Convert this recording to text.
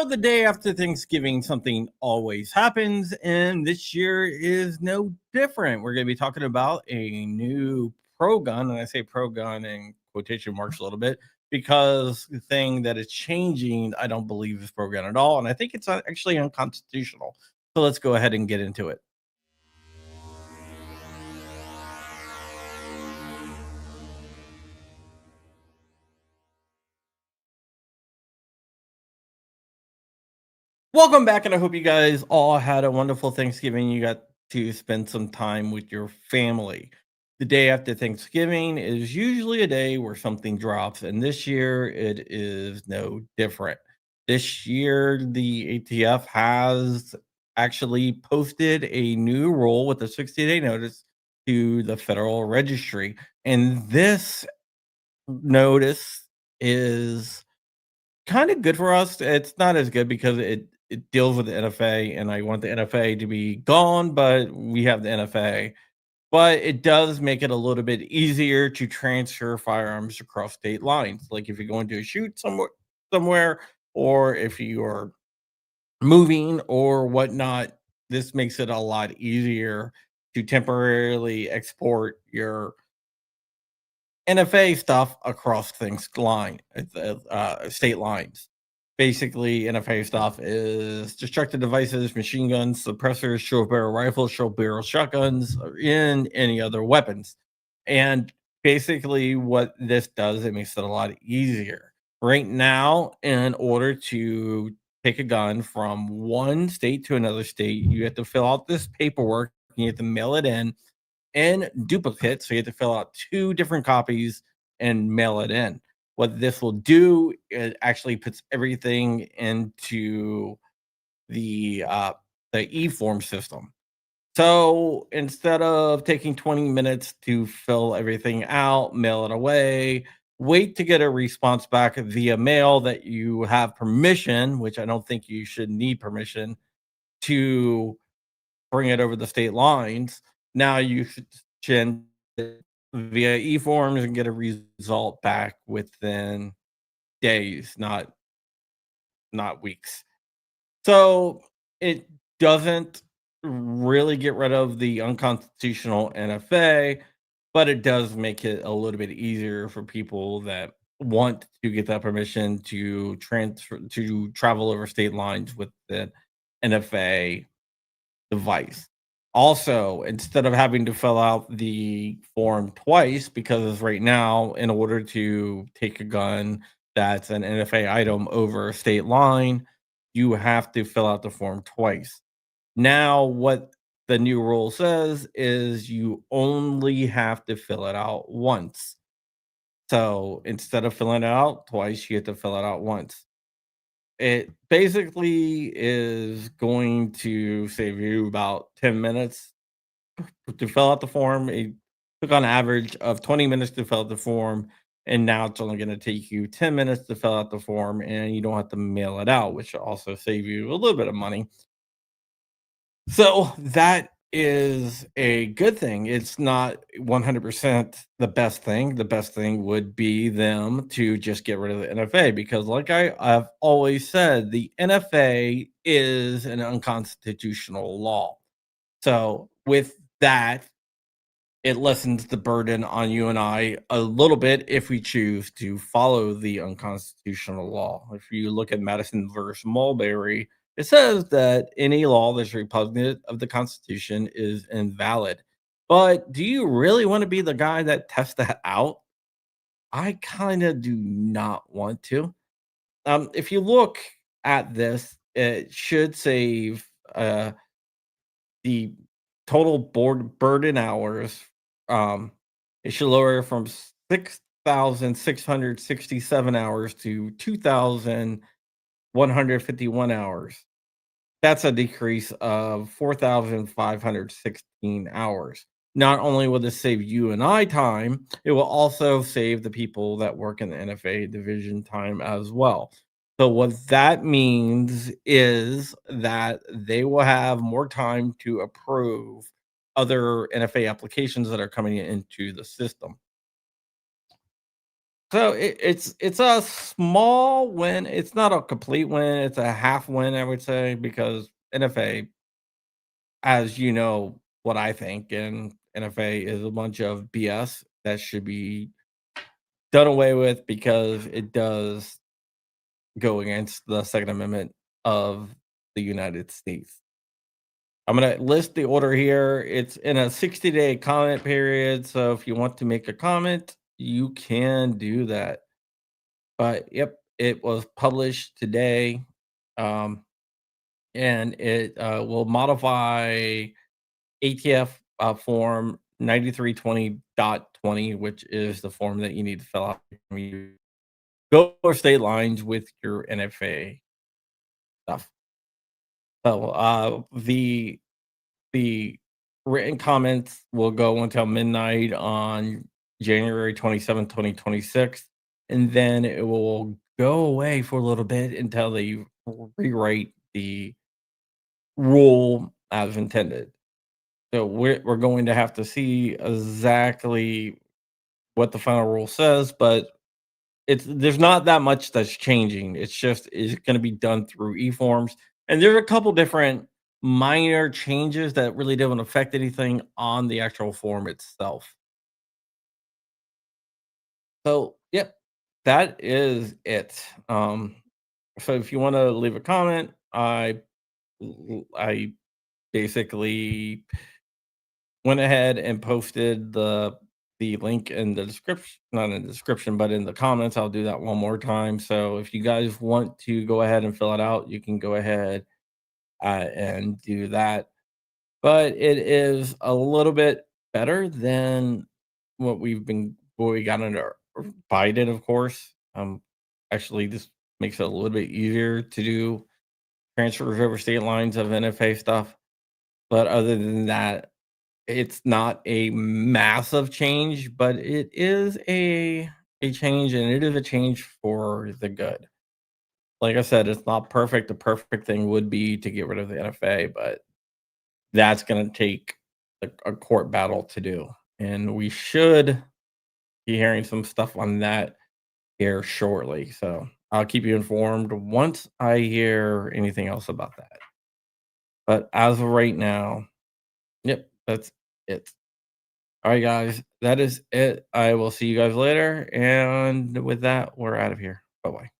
The day after Thanksgiving, something always happens, and this year is no different. We're going to be talking about a new pro gun, and I say pro gun in quotation marks a little bit because the thing that is changing, I don't believe is pro gun at all, and I think it's actually unconstitutional. So let's go ahead and get into it. Welcome back, and I hope you guys all had a wonderful Thanksgiving. You got to spend some time with your family. The day after Thanksgiving is usually a day where something drops, and this year it is no different. This year, the ATF has actually posted a new rule with a 60-day notice to the federal registry. And this notice is kind of good for us. It's not as good because it deals with the NFA, and I want the NFA to be gone, but we have the NFA. But it does make it a little bit easier to transfer firearms across state lines. Like if you're going to a shoot somewhere, or if you're moving or whatnot, this makes it a lot easier to temporarily export your NFA stuff across state lines. Basically, NFA stuff is destructive devices, machine guns, suppressors, short barrel rifles, short barrel shotguns, and any other weapons. And basically, what this does, it makes it a lot easier. Right now, in order to take a gun from one state to another state, you have to fill out this paperwork. You have to mail it in duplicate. So you have to fill out two different copies and mail it in. What this will do, it actually puts everything into the uh, the e-form system. So instead of taking 20 minutes to fill everything out, mail it away, wait to get a response back via mail that you have permission, which I don't think you should need permission to bring it over the state lines. Now you should send it via e-forms and get a result back within days, not weeks. So it doesn't really get rid of the unconstitutional NFA, but it does make it a little bit easier for people that want to get that permission to transfer to travel over state lines with the NFA device. Also, instead of having to fill out the form twice, because right now, in order to take a gun that's an NFA item over a state line, you have to fill out the form twice. Now, what the new rule says is you only have to fill it out once. So instead of filling it out twice, you have to fill it out once. It basically is going to save you about 10 minutes to fill out the form. It took on average of 20 minutes to fill out the form, and now it's only going to take you 10 minutes to fill out the form, and you don't have to mail it out, which will also save you a little bit of money. So that is a good thing. It's not 100% the best thing. The best thing would be them to just get rid of the NFA because, like I've always said, the NFA is an unconstitutional law. So, with that, it lessens the burden on you and I a little bit if we choose to follow the unconstitutional law. If you look at Madison versus Mulberry, it says that any law that's repugnant of the Constitution is invalid. But do you really want to be the guy that tests that out? I kind of do not want to. If you look at this, it should save the total board burden hours. Um, it should lower from 6,667 hours to 2,151 hours. That's a decrease of 4,516 hours. Not only will this save you and I time, it will also save the people that work in the NFA division time as well. So, what that means is that they will have more time to approve other NFA applications that are coming into the system. So it's a small win. It's not a complete win. It's a half win, I would say, because NFA, as you know, what I think, and NFA is a bunch of BS that should be done away with because it does go against the Second Amendment of the United States. I'm gonna list the order here. It's in a 60-day comment period, so if you want to make a comment, you can do that. But yep, it was published today, um, and it will modify ATF form 9320.20, which is the form that you need to fill out when you go over state lines with your NFA stuff. So the written comments will go until midnight on January 27th, 2026, and then it will go away for a little bit until they rewrite the rule as intended. So we're going to have to see exactly what the final rule says, but there's not that much that's changing. It's just is going to be done through e-forms, and there's a couple different minor changes that really don't affect anything on the actual form itself. So, yep, that is it. So if you want to leave a comment, I basically went ahead and posted the link in the description, not in the description, but in the comments. I'll do that one more time. So if you guys want to go ahead and fill it out, you can go ahead and do that. But it is a little bit better than what we got under Biden, of course. Actually, this makes it a little bit easier to do transfers over state lines of NFA stuff. But other than that, it's not a massive change, but it is a change, and it is a change for the good. Like I said, it's not perfect. The perfect thing would be to get rid of the NFA, but that's gonna take a court battle to do, and we should be hearing some stuff on that here shortly, so I'll keep you informed once I hear anything else about that. But as of right now, yep, that's it. All right, guys, that is it. I will see you guys later. And with that, we're out of here. Bye bye.